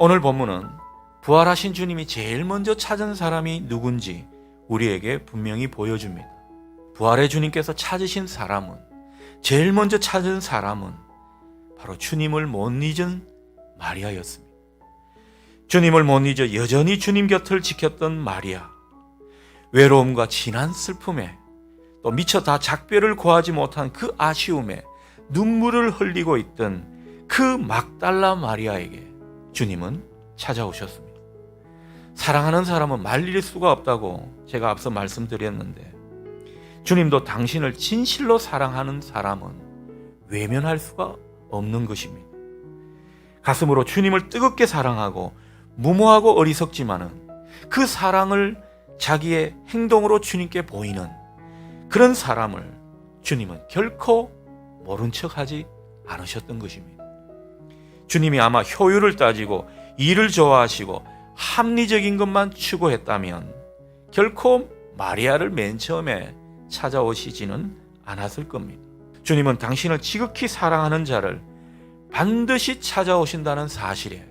오늘 본문은 부활하신 주님이 제일 먼저 찾은 사람이 누군지 우리에게 분명히 보여줍니다. 부활의 주님께서 찾으신 사람은, 제일 먼저 찾은 사람은 바로 주님을 못 잊은 마리아였습니다. 주님을 못 잊어 여전히 주님 곁을 지켰던 마리아, 외로움과 진한 슬픔에 또 미처 다 작별을 고하지 못한 그 아쉬움에 눈물을 흘리고 있던 그 막달라 마리아에게 주님은 찾아오셨습니다. 사랑하는 사람은 말릴 수가 없다고 제가 앞서 말씀드렸는데, 주님도 당신을 진실로 사랑하는 사람은 외면할 수가 없는 것입니다. 가슴으로 주님을 뜨겁게 사랑하고 무모하고 어리석지만은 그 사랑을 자기의 행동으로 주님께 보이는 그런 사람을 주님은 결코 모른 척하지 않으셨던 것입니다. 주님이 아마 효율을 따지고 일을 좋아하시고 합리적인 것만 추구했다면 결코 마리아를 맨 처음에 찾아오시지는 않았을 겁니다. 주님은 당신을 지극히 사랑하는 자를 반드시 찾아오신다는 사실에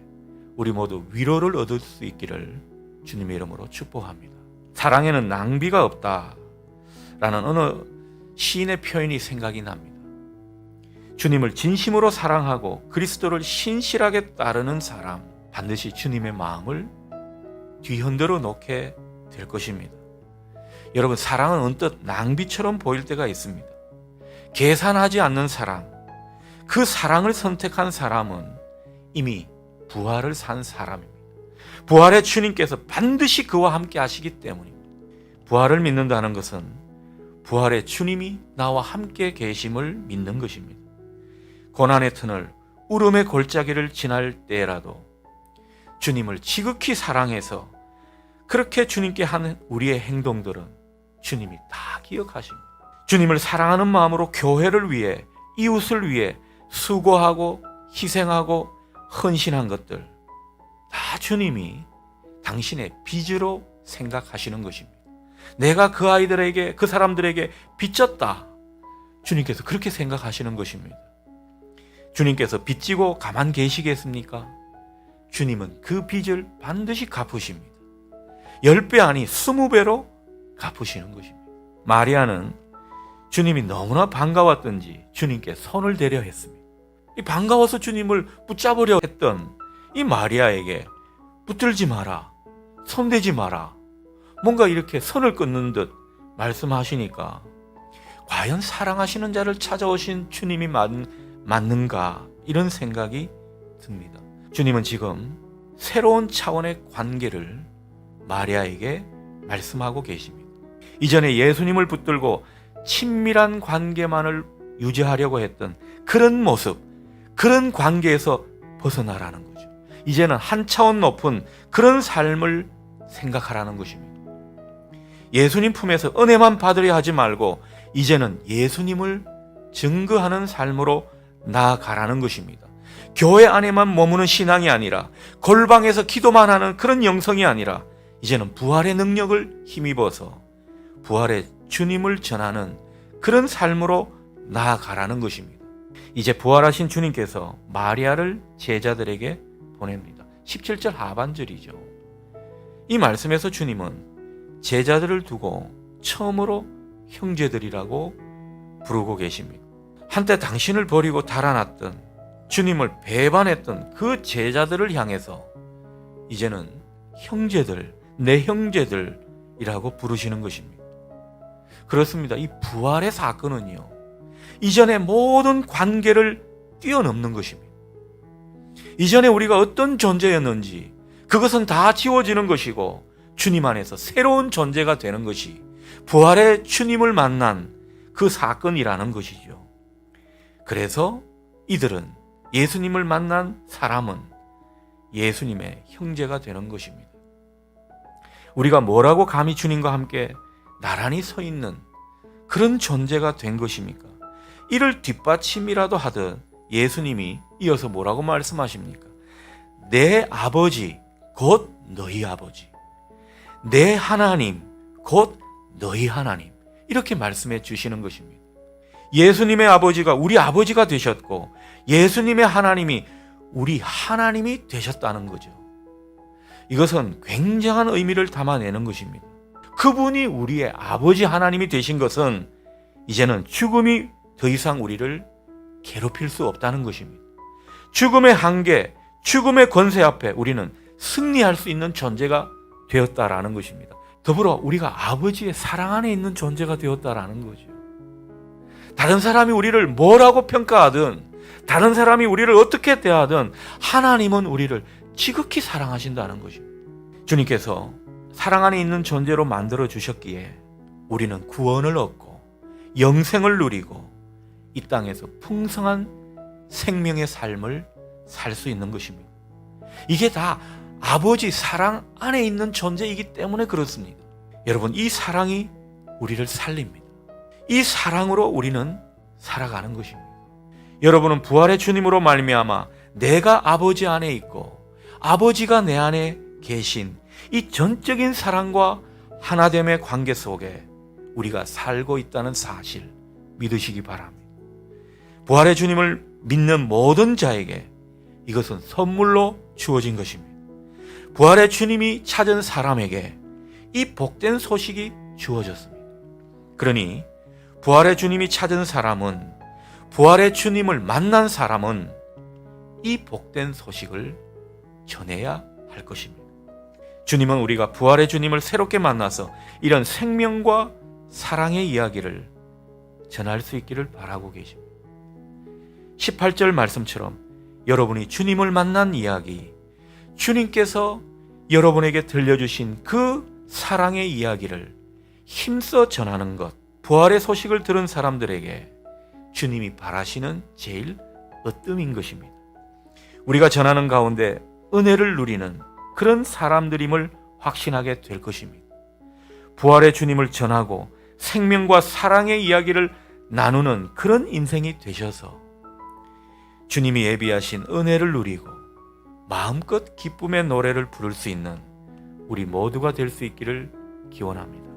우리 모두 위로를 얻을 수 있기를 주님의 이름으로 축복합니다. 사랑에는 낭비가 없다라는 어느 시인의 표현이 생각이 납니다. 주님을 진심으로 사랑하고 그리스도를 신실하게 따르는 사람, 반드시 주님의 마음을 뒤흔들어 놓게 될 것입니다. 여러분, 사랑은 언뜻 낭비처럼 보일 때가 있습니다. 계산하지 않는 사랑, 그 사랑을 선택한 사람은 이미 부활을 산 사람입니다. 부활의 주님께서 반드시 그와 함께 하시기 때문입니다. 부활을 믿는다는 것은 부활의 주님이 나와 함께 계심을 믿는 것입니다. 고난의 터널, 울음의 골짜기를 지날 때라도 주님을 지극히 사랑해서 그렇게 주님께 하는 우리의 행동들은 주님이 다 기억하십니다. 주님을 사랑하는 마음으로 교회를 위해, 이웃을 위해 수고하고 희생하고 헌신한 것들 다 주님이 당신의 빚으로 생각하시는 것입니다. 내가 그 아이들에게, 그 사람들에게 빚졌다. 주님께서 그렇게 생각하시는 것입니다. 주님께서 빚지고 가만 계시겠습니까? 주님은 그 빚을 반드시 갚으십니다. 10배 아니 20배로 갚으시는 것입니다. 마리아는 주님이 너무나 반가웠던지 주님께 손을 대려 했습니다. 이 반가워서 주님을 붙잡으려 했던 이 마리아에게 붙들지 마라, 손대지 마라, 뭔가 이렇게 선을 끊는 듯 말씀하시니까 과연 사랑하시는 자를 찾아오신 주님이 맞는가, 이런 생각이 듭니다. 주님은 지금 새로운 차원의 관계를 마리아에게 말씀하고 계십니다. 이전에 예수님을 붙들고 친밀한 관계만을 유지하려고 했던 그런 모습, 그런 관계에서 벗어나라는 거죠. 이제는 한 차원 높은 그런 삶을 생각하라는 것입니다. 예수님 품에서 은혜만 받으려 하지 말고 이제는 예수님을 증거하는 삶으로 나아가라는 것입니다. 교회 안에만 머무는 신앙이 아니라, 골방에서 기도만 하는 그런 영성이 아니라 이제는 부활의 능력을 힘입어서 부활의 주님을 전하는 그런 삶으로 나아가라는 것입니다. 이제 부활하신 주님께서 마리아를 제자들에게 보냅니다. 17절 하반절이죠. 이 말씀에서 주님은 제자들을 두고 처음으로 형제들이라고 부르고 계십니다. 한때 당신을 버리고 달아났던, 주님을 배반했던 그 제자들을 향해서 이제는 형제들, 내 형제들이라고 부르시는 것입니다. 그렇습니다. 이 부활의 사건은요, 이전의 모든 관계를 뛰어넘는 것입니다. 이전에 우리가 어떤 존재였는지 그것은 다 지워지는 것이고 주님 안에서 새로운 존재가 되는 것이 부활의 주님을 만난 그 사건이라는 것이죠. 그래서 이들은, 예수님을 만난 사람은 예수님의 형제가 되는 것입니다. 우리가 뭐라고 감히 주님과 함께 나란히 서 있는 그런 존재가 된 것입니까? 이를 뒷받침이라도 하듯 예수님이 이어서 뭐라고 말씀하십니까? 내 아버지 곧 너희 아버지, 내 하나님 곧 너희 하나님, 이렇게 말씀해 주시는 것입니다. 예수님의 아버지가 우리 아버지가 되셨고 예수님의 하나님이 우리 하나님이 되셨다는 거죠. 이것은 굉장한 의미를 담아내는 것입니다. 그분이 우리의 아버지 하나님이 되신 것은 이제는 죽음이 더 이상 우리를 괴롭힐 수 없다는 것입니다. 죽음의 한계, 죽음의 권세 앞에 우리는 승리할 수 있는 존재가 되었다라는 것입니다. 더불어 우리가 아버지의 사랑 안에 있는 존재가 되었다라는 거죠. 다른 사람이 우리를 뭐라고 평가하든, 다른 사람이 우리를 어떻게 대하든 하나님은 우리를 지극히 사랑하신다는 것입니다. 주님께서 사랑 안에 있는 존재로 만들어 주셨기에 우리는 구원을 얻고 영생을 누리고 이 땅에서 풍성한 생명의 삶을 살 수 있는 것입니다. 이게 다 아버지 사랑 안에 있는 존재이기 때문에 그렇습니다. 여러분, 이 사랑이 우리를 살립니다. 이 사랑으로 우리는 살아가는 것입니다. 여러분은 부활의 주님으로 말미암아 내가 아버지 안에 있고 아버지가 내 안에 계신 이 전적인 사랑과 하나됨의 관계 속에 우리가 살고 있다는 사실 믿으시기 바랍니다. 부활의 주님을 믿는 모든 자에게 이것은 선물로 주어진 것입니다. 부활의 주님이 찾은 사람에게 이 복된 소식이 주어졌습니다. 그러니 부활의 주님이 찾은 사람은, 부활의 주님을 만난 사람은 이 복된 소식을 전해야 할 것입니다. 주님은 우리가 부활의 주님을 새롭게 만나서 이런 생명과 사랑의 이야기를 전할 수 있기를 바라고 계십니다. 18절 말씀처럼 여러분이 주님을 만난 이야기, 주님께서 여러분에게 들려주신 그 사랑의 이야기를 힘써 전하는 것, 부활의 소식을 들은 사람들에게 주님이 바라시는 제일 으뜸인 것입니다. 우리가 전하는 가운데 은혜를 누리는 그런 사람들임을 확신하게 될 것입니다. 부활의 주님을 전하고 생명과 사랑의 이야기를 나누는 그런 인생이 되셔서 주님이 예비하신 은혜를 누리고 마음껏 기쁨의 노래를 부를 수 있는 우리 모두가 될 수 있기를 기원합니다.